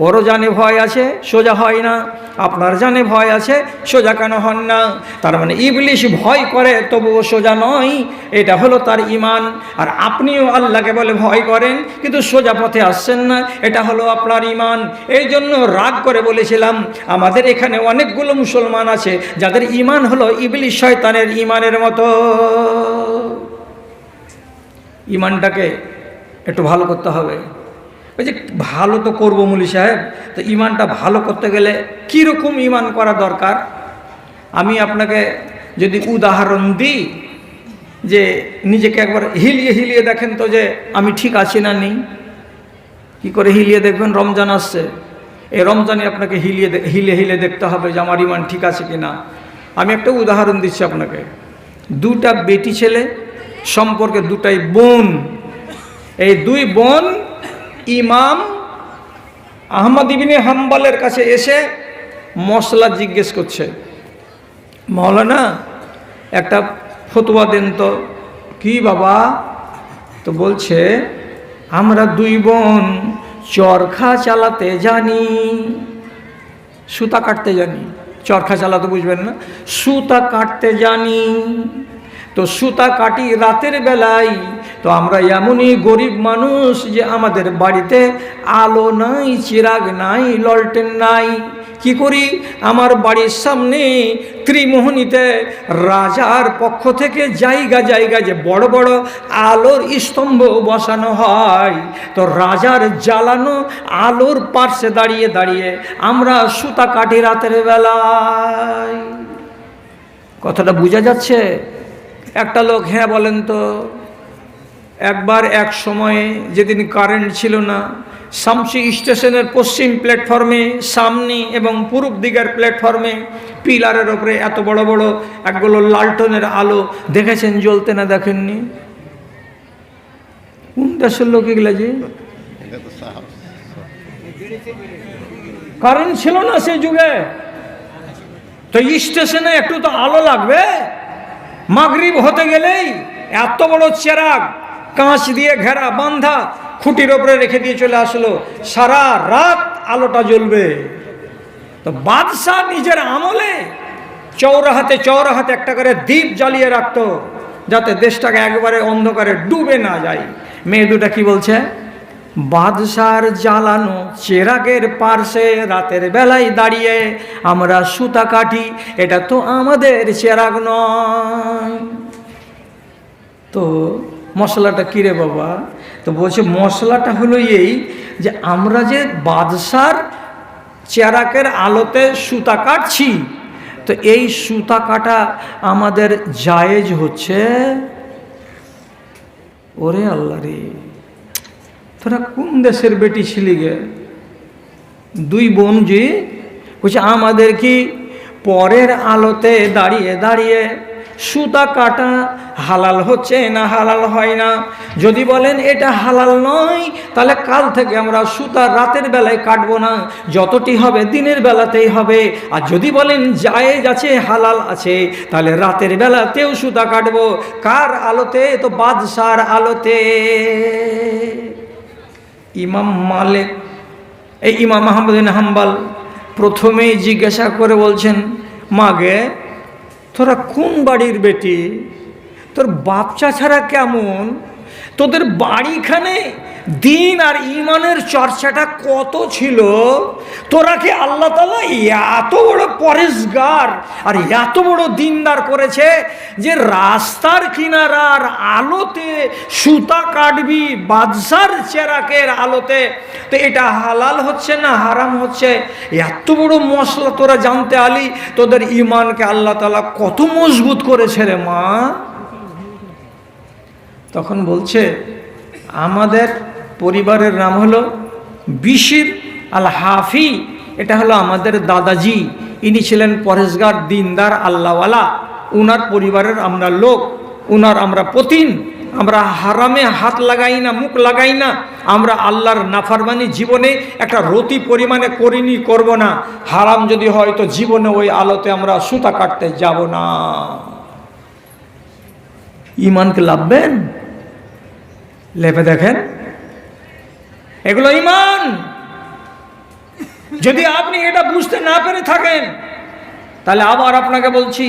Speaker 1: ওরও জানে ভয় আছে, সোজা হয় না। আপনার জানে ভয় আছে, সোজা কেন হন না? তার মানে ইবলিশ ভয় করে তবুও সোজা নয়, এটা হলো তার ইমান। আর আপনিও আল্লাহকে বলে ভয় করেন কিন্তু সোজা পথে আসছেন না, এটা হলো আপনার ইমান। এই জন্য রাগ করে বলেছিলাম, আমাদের এখানে অনেকগুলো মুসলমান আছে যাদের ইমান হলো ইবলিশ শয়তানের ইমানের মতো। ইমানটাকে একটু ভালো করতে হবে। ওই যে ভালো তো করবো মৌলভী সাহেব, তো ইমানটা ভালো করতে গেলে কীরকম ইমান করা দরকার? আমি আপনাকে যদি উদাহরণ দিই, যে নিজেকে একবার হিলিয়ে হিলিয়ে দেখেন তো যে আমি ঠিক আছি না নেই। কি করে হিলিয়ে দেখবেন? রমজান আসছে, এই রমজানে আপনাকে হিলিয়ে হিলিয়ে দেখতে হবে যে আমার ইমান ঠিক আছে কি না। আমি একটা উদাহরণ দিচ্ছি আপনাকে। দুটা বেটি ছেলে সম্পর্কে, দুটাই বোন। এই দুই বোন ইমাম আহমদ ইবনে হাম্বলের কাছে এসে মশলা জিজ্ঞেস করছে, মাওলানা একটা ফতোয়া দেন তো। কি বাবা? তো বলছে, আমরা দুই বোন চরখা চালাতে জানি, সুতা কাটতে জানি। চরখা চালাতে বুঝবেন না? সুতা কাটতে জানি। তো সুতা কাটি রাতের বেলায়। তো আমরা এমনই গরিব মানুষ যে আমাদের বাড়িতে আলো নাই, চিরাগ নাই, ললটেন নাই। কি করি? আমার বাড়ির সামনে ত্রিমোহনীতে রাজার পক্ষ থেকে জায়গা জায়গা যে বড় বড় আলোর স্তম্ভ বসানো হয়, তো রাজার জ্বালানো আলোর পার্শ্বে দাঁড়িয়ে দাঁড়িয়ে আমরা সুতা কাটি রাতের বেলায়। কথাটা বোঝা যাচ্ছে? একটা লোক হ্যাঁ বলেন তো। একবার এক সময়ে যেদিন কারেন্ট ছিল না, শামসি স্টেশনের পশ্চিম প্ল্যাটফর্মে, সামনে এবং পূর্ব দিকের প্ল্যাটফর্মে পিলারের ওপরে এত বড় বড় একগুলো লালটনের আলো দেখেছেন জ্বলতে? না দেখেননি? কোন দেশের লোক এগুলা? যে কারেন্ট ছিল না সেই যুগে, তো স্টেশনে একটু তো আলো লাগবে। মাগরিব হতে গেলেই এত বড় চেরাগ, কাঁচ দিয়ে ঘেরা, বান্ধা, খুঁটির ওপরে রেখে দিয়ে চলে আসলো, সারা রাত আলোটা জ্বলবে। তো বাদশাহ নিজের আমলে চৌরাহাতে চৌরাহাতে একটা করে দ্বীপ জ্বালিয়ে রাখতো, যাতে দেশটাকে একবারে অন্ধকারে ডুবে না যায়। মেয়ে দুটা কি বলছে? বাদশার জ্বালানো চেরাগের পার্শ্বে রাতের বেলায় দাঁড়িয়ে আমরা সুতা কাটি, এটা তো আমাদের চেরাগ নয়। তো মশলাটা কিরে বাবা? তো বলছে মশলাটা হলো এই যে আমরা যে বাদশার চেরাকের আলোতে সুতা কাটছি, তো এই সুতা কাটা আমাদের জায়েজ হচ্ছে? ওরে আল্লাহ রে, তোরা কোন দেশের বেটি ছিলি গে? দুই বোন যে বলছে আমাদের কি পরের আলোতে দাঁড়িয়ে দাঁড়িয়ে সুতা কাটা হালাল হচ্ছে না হালাল হয় না? যদি বলেন এটা হালাল নয়, তাহলে কাল থেকে আমরা সুতা রাতের বেলায় কাটবো না, যতটি হবে দিনের বেলাতেই হবে। আর যদি বলেন জায়েজ আছে হালাল আছে, তাহলে রাতের বেলাতেও সুতা কাটবো। কার আলোতে? তো বাদশার আলোতে। ইমাম মালিক, এই ইমাম আহমদ বিন হাম্বল প্রথমেই জিজ্ঞাসা করে বলছেন, মাগে তোরা কোন বাড়ির বেটি? তোর বাপচা ছাড়া কেমন? তোদের বাড়িখানে দিন আর ইমানের চর্চাটা কত ছিল? তোরা কি আল্লাহ তাআলা এত বড় পরেশগার আর এত বড় দিনদার করেছে যে রাস্তার কিনারার আলোতে সুতা কাটবি বাদশার চেরাকের আলোতে? তো এটা হালাল হচ্ছে না হারাম হচ্ছে? এত বড় মশলা তোরা জানতে আলি? তোদের ইমানকে আল্লাহ তাআলা কত মজবুত করেছে রে মা। তখন বলছে, আমাদের পরিবারের নাম হলো বিশির আল হাফি, এটা হলো আমাদের দাদাজি, ইনি ছিলেন পরেশগার দিনদার আল্লাহওয়ালা, উনার পরিবারের আমরা লোক, উনার আমরা পতিন, আমরা হারামে হাত লাগাই না, মুখ লাগাই না, আমরা আল্লাহর নাফরমানি জীবনে একটা রতি পরিমাণে করিনি, করব না। হারাম যদি হয় তো জীবনে ওই আলোতে আমরা সুতা কাটতে যাব না। ইমানকে লাভবেন? লেপে দেখেন, এগুলো ইমান। যদি আপনি এটা বুঝতে না পেরে থাকেন, তাহলে আবার আপনাকে বলছি,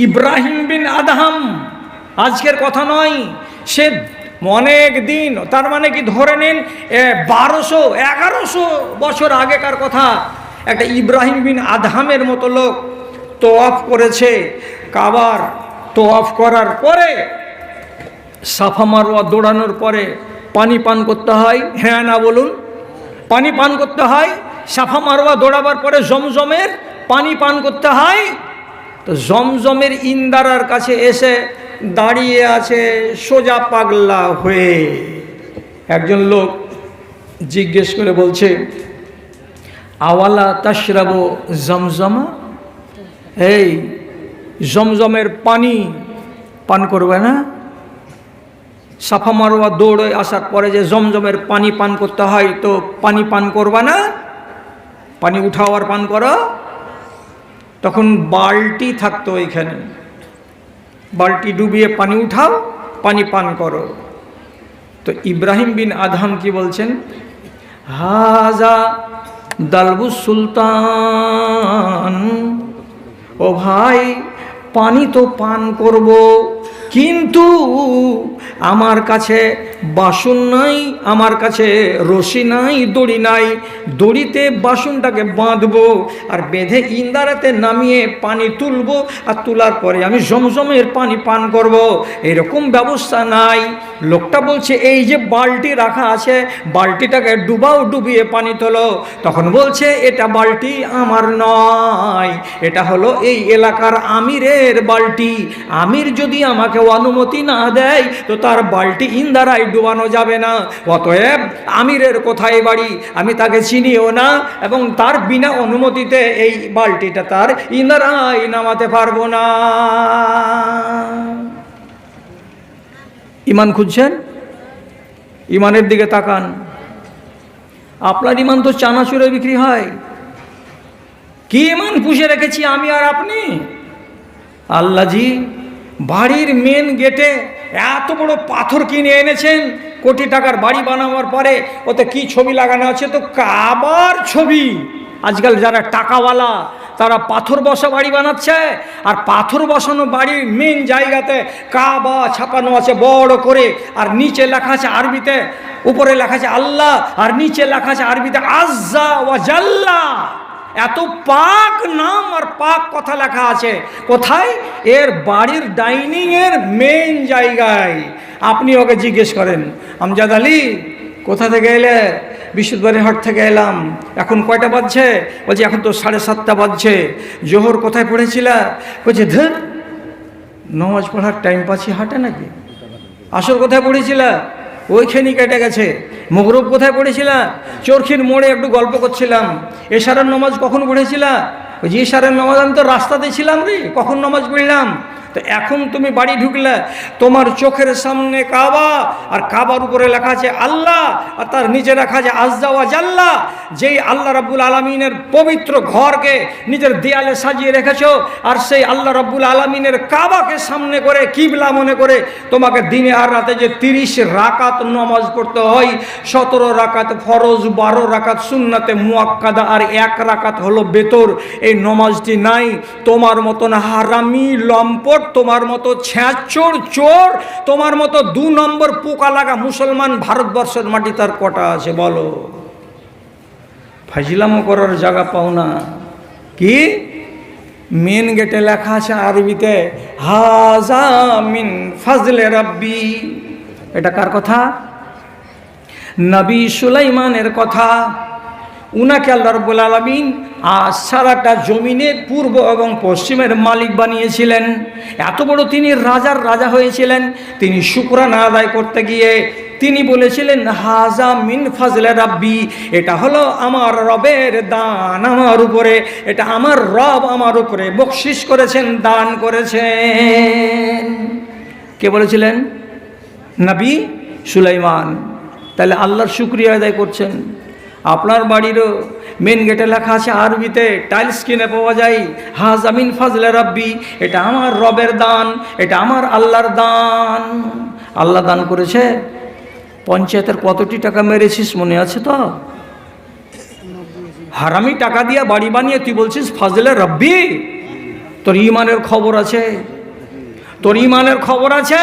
Speaker 1: ইব্রাহিম বিন আদহাম আজকের কথা নয়, সে অনেক দিন, তার মানে কি ধরে নিন 1200-1100 বছর আগেকার কথা। একটা ইব্রাহিম বিন আদহামের মতো লোক তোয়াফ করেছে কাবার। তোয়াফ করার পরে সাফা মারওয়া দৌড়ানোর পরে পানি পান করতে হয়, হ্যাঁ না বলুন? পানি পান করতে হয়। সাফা মারওয়া দৌড়াবার পরে জমজমের পানি পান করতে হয়। তো জমজমের ইন্দারার কাছে এসে দাঁড়িয়ে আছে সোজা পাগলা হয়ে। একজন লোক জিজ্ঞেস করে বলছে, আওয়ালা তাশরাবু জমজমা, এই জমজমের পানি পান করবে না? সাফা মারওয়া দৌড়ে আসার পরে যে জমজমের পানি পান করতে হয়, তো পানি পান করবা না? পানি উঠাও আর পান করো। তখন বালতি থাকতো এখানে, বালতি ডুবিয়ে পানি উঠাও, পানি পান করো। তো ইব্রাহিম বিন আদহাম কি বলছেন, হাজা দালবুস সুলতান, ও ভাই পানি তো পান করব, কিন্তু আমার কাছে বাসন নাই, আমার কাছে রশি নাই, দড়ি নাই, দড়িতে বাসনটাকে বাঁধবো আর বেঁধে ইন্দারাতে নামিয়ে পানি তুলবো, আর তোলার পরে আমি জমজমের পানি পান করব, এরকম ব্যবস্থা নাই। লোকটা বলছে, এই যে বালতি রাখা আছে, বালতিটাকে ডুবাও, ডুবিয়ে পানি তোলো। তখন বলছে, এটা বালতি আমার নয়, এটা হলো এই এলাকার আমিরের বালতি। আমির যদি আমাকে অনুমতি না দেয়, তো তার বালতি ইন্দারায় ডুবানো যাবে না। অতএব আমিরের কোথায় বাড়ি আমি তাকে চিনিও না, এবং তার বিনা অনুমতিতে এই বালতিটা তার ইন্দারায় নামাতে পারবো না। ইমান খুঁজছেন? ইমানের দিকে তাকান। আপনার ইমান তো চানাচুরে বিক্রি হয়। কি ইমান পুষে রেখেছি আমি আর আপনি? আল্লাহজি বাড়ির মেন গেটে এত বড় পাথর কিনে এনেছেন, কোটি টাকার বাড়ি বানাবার পরে ওতে কি ছবি লাগানো আছে? তো কাবার ছবি। আজকাল যারা টাকাওয়ালা তারা পাথর বসা বাড়ি বানাচ্ছে, আর পাথর বসানো বাড়ির মেন জায়গাতে কাবা ছাপানো আছে বড় করে, আর নিচে লেখা আছে আরবিতে, উপরে লেখা আছে আল্লাহ, আর নিচে লেখা আছে আরবিতে আজ্জা ওয়া জাল্লা। এত পাক নাম আর পাক কথা লেখা আছে। কোথায়? এর বাড়ির ডাইনিং এর মেন জায়গায়। আপনি ওকে জিজ্ঞেস করেন, আমজাদ আলী কোথা থেকে এলে? বিশুদ্ধবাড়ি হাট থেকে এলাম। এখন কয়টা বাজছে? বলছি এখন তো 7:30 বাজছে। জোহর কোথায় পড়েছিলা? বলছে ধর, নামাজ পড়ার টাইম পাচ্ছি হাটে নাকি? আসর কোথায় পড়েছিলা? ওইখানে কেটে গেছে। মগরব কোথায় পড়েছিলা? চরখির মোড়ে একটু গল্প করছিলাম। এশারের নামাজ কখন পড়েছিলা? ওই যে এশারের নামাজ আমি তো রাস্তাতে ছিলাম রে, কখন নামাজ পড়লাম? তো এখন তুমি বাড়ি ঢুকলে, তোমার চোখের সামনে কাবা, আর কাবার উপরে লেখা আছে আল্লাহ, আর তার নিচে লেখা আছে আজ্জা ওয়া জাল্লা। যেই আল্লাহ রাব্বুল আলামিনের পবিত্র ঘরকে নিজের দেয়ালে সাজিয়ে রেখেছো, আর সেই আল্লাহ রাব্বুল আলামিনের কাবাকে সামনে করে কিবলা মনে করে তোমাকে দিনে আর রাতে যে 30 রাকাত নামাজ পড়তে হয়, 17 রাকাত ফরজ, 12 রাকাত সুন্নাতে মুআক্কাদা, আর 1 রাকাত হলো বেতর, এই নামাজটি নাই। তোমার মতন হারামি, লম্পট, তোমার মতো ছ্যাঁচোর, চোর, তোমার মতো 2 নম্বর পোকা লাগা মুসলমান ভারতবর্ষের মাটি তার কটা আছে বলো? ফাজিলামো করার জায়গা পাও না। কি মেন গেটে লেখা আছে আরবিতে হাজা মিন ফাজলে রাব্বি। এটা কার কথা? নবী সুলাইমানের কথা। উনাকে আল্লাহ রাব্বুল আলামিন সারাটা জমিনের পূর্ব এবং পশ্চিমের মালিক বানিয়েছিলেন। এত বড় তিনি রাজার রাজা হয়েছিলেন। তিনি শুকরানা আদায় করতে গিয়ে তিনি বলেছিলেন হাজা মিন ফাজলে রাব্বি, এটা হলো আমার রবের দান আমার উপরে, এটা আমার রব আমার উপরে বকশিশ করেছেন, দান করেছেন। কে বলেছিলেন? নবী সুলাইমান। তাহলে আল্লাহর শুকরিয়া আদায় করছেন। আপনার বাড়িরও মেন গেটে লেখা আছে আরবিতে, টাইলস কিনে পাওয়া যায় হাজা মিন ফাজলে রাব্বি, এটা আমার রবের দান, এটা আমার আল্লাহর দান। আল্লাহ দান করেছে। পঞ্চায়েতের কতটি টাকা মেরেছিস মনে আছে তো? হারামি টাকা দিয়া বাড়ি বানিয়ে তুই বলছিস ফাজলে রাব্বি? তোর ইমানের খবর আছে? তোর ইমানের খবর আছে?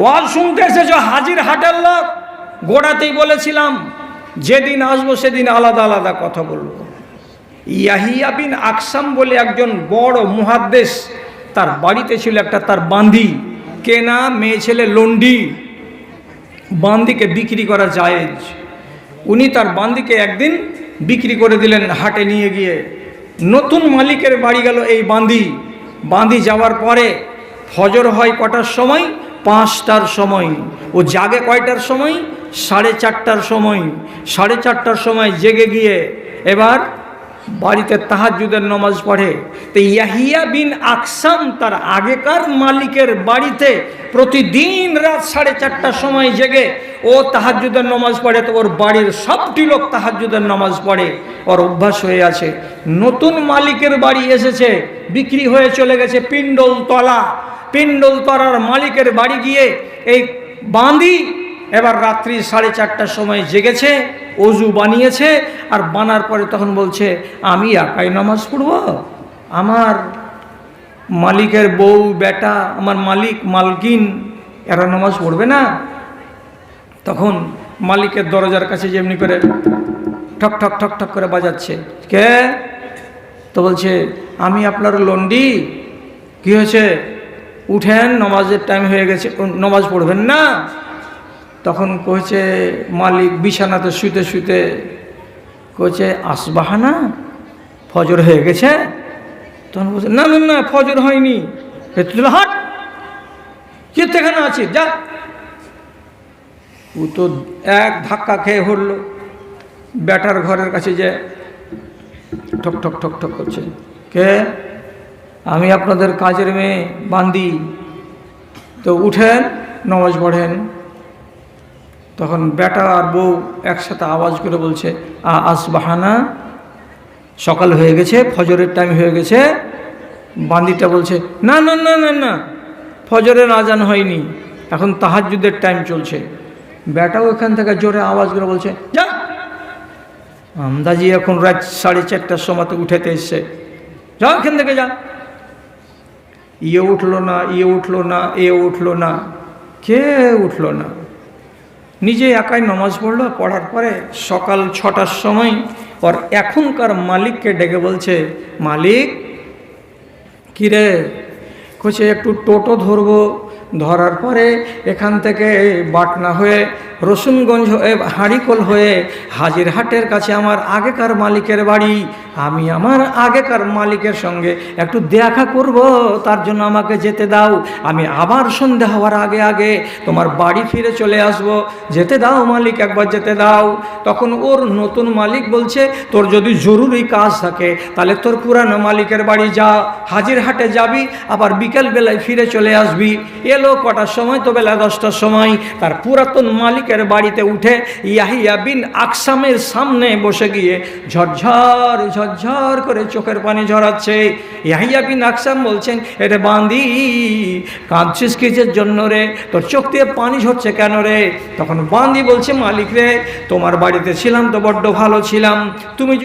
Speaker 1: ওয়াজ শুনতে এসেছ হাজির হাটের লোক। গোড়াতেই বলেছিলাম যেদিন আসবো সেদিন আলাদা আলাদা কথা বলবো। ইয়াহিয়া বিন আকসাম বলে একজন বড় মুহাদ্দিস, তার বাড়িতে ছিল একটা তার বান্দি, কেনা মেয়ে ছেলে লন্ডি। বান্দিকে বিক্রি করা জায়েজ। উনি তার বান্দিকে একদিন বিক্রি করে দিলেন হাটে নিয়ে গিয়ে। নতুন মালিকের বাড়ি গেল এই বান্দি যাওয়ার পরে ফজর হয় কটার সময়? 5টার সময়। ও জাগে কয়টার সময়? 4:30টার সময়। 4:30টার সময় জেগে গিয়ে এবার বাড়িতে তাহাজ্জুদের নামাজ পড়ে। তো ইয়াহিয়া বিন আকসাম তার আগেকার মালিকের বাড়িতে প্রতিদিন রাত 4:30টার সময় জেগে ও তাহাজ্জুদের নামাজ পড়ে। তো ওর বাড়ির সবটি লোক তাহাজ্জুদের নামাজ পড়ে, ওর অভ্যাস হয়ে আছে। নতুন মালিকের বাড়ি এসেছে, বিক্রি হয়ে চলে গেছে পিণ্ডলতলার মালিকের বাড়ি গিয়ে এই বাঁধি এবার রাত্রি 4:30টার সময় জেগেছে, অজু বানিয়েছে, আর বানার পরে তখন বলছে আমি একাই নামাজ পড়ব, আমার মালিকের বউ বেটা, আমার মালিক মালকিন এরা নামাজ পড়বে না? তখন মালিকের দরজার কাছে যেমনি করে ঠক ঠক ঠক ঠক করে বাজাচ্ছে। কে? তো বলছে আমি আপনার লন্ডি। কি হয়েছে? উঠেন, নামাজের টাইম হয়ে গেছে, নামাজ পড়বেন না? তখন কইছে মালিক বিছানাতে শুতে শুতে কইছে আসবাহানা, ফজর হয়ে গেছে? তখন বলছে না না না ফজর হয়নি। হাট, যেখানে আছি যা। ও তো এক ধাক্কা খেয়ে হলো বেটার ঘরের কাছে যে ঠক ঠক ঠক ঠক করছে। কে? আমি আপনাদের কাজের মেয়ে বান্দি। তো উঠেন, নামাজ পড়েন। তখন বেটা আর বউ একসাথে আওয়াজ করে বলছে আসবাহানা, সকাল হয়ে গেছে, ফজরের টাইম হয়ে গেছে। বান্দিটা বলছে না না না না না, ফজরের আজান হয়নি, এখন তাহাজ্জুদের টাইম চলছে। বেটাও এখান থেকে জোরে আওয়াজ করে বলছে যা, আমদাজি এখন রাত 4:30টার সময় তো উঠেতে এসছে, যা এখান থেকে যা। ইয়ে উঠলো না, ইয়ে উঠলো না, এ উঠলো না, কে উঠলো না। নিজে একাই নামাজ পড়লো। পড়ার পরে সকাল 6টার সময় ওর এখনকার মালিককে ডেকে বলছে মালিক কিরে, কইছে একটু টোটো ধরবো, ধরার পরে এখান থেকে বাটনা হয়ে রসুনগঞ্জ হয়ে হাঁড়িকোল হয়ে হাজিরহাটের কাছে আমার আগেকার মালিকের বাড়ি। আমি আমার আগেকার মালিকের সঙ্গে একটু দেখা করব, তার জন্য আমাকে যেতে দাও। আমি আবার সন্ধে হওয়ার আগে আগে তোমার বাড়ি ফিরে চলে আসব। যেতে দাও মালিক, একবার যেতে দাও। তখন ওর নতুন মালিক বলছে, তোর যদি জরুরি কাজ থাকে তাহলে তোর পুরানো মালিকের বাড়ি যা, হাজিরহাটে যাবি, আবার বিকেলবেলায় ফিরে চলে আসবি। এলো কটার সময়? তো বেলা 10টার সময়। তার পুরাতন মালিকের বাড়িতে উঠে ইয়াহিয়া বিন আকসামের সামনে বসে গিয়ে ঝরঝর ঝরঝর করে চোখের পানি ঝরাচ্ছে। ইয়াহিয়া বিন আকসাম বলছেন, এরে বান্দি, কাঁদছিস কিসের জন্য রে? তোর চোখ দিয়ে পানি ঝরছে কেন রে? তখন বান্দি বলছে, মালিক রে, তোমার বাড়িতে ছিলাম তো বড্ড ভালো ছিলাম, তুমি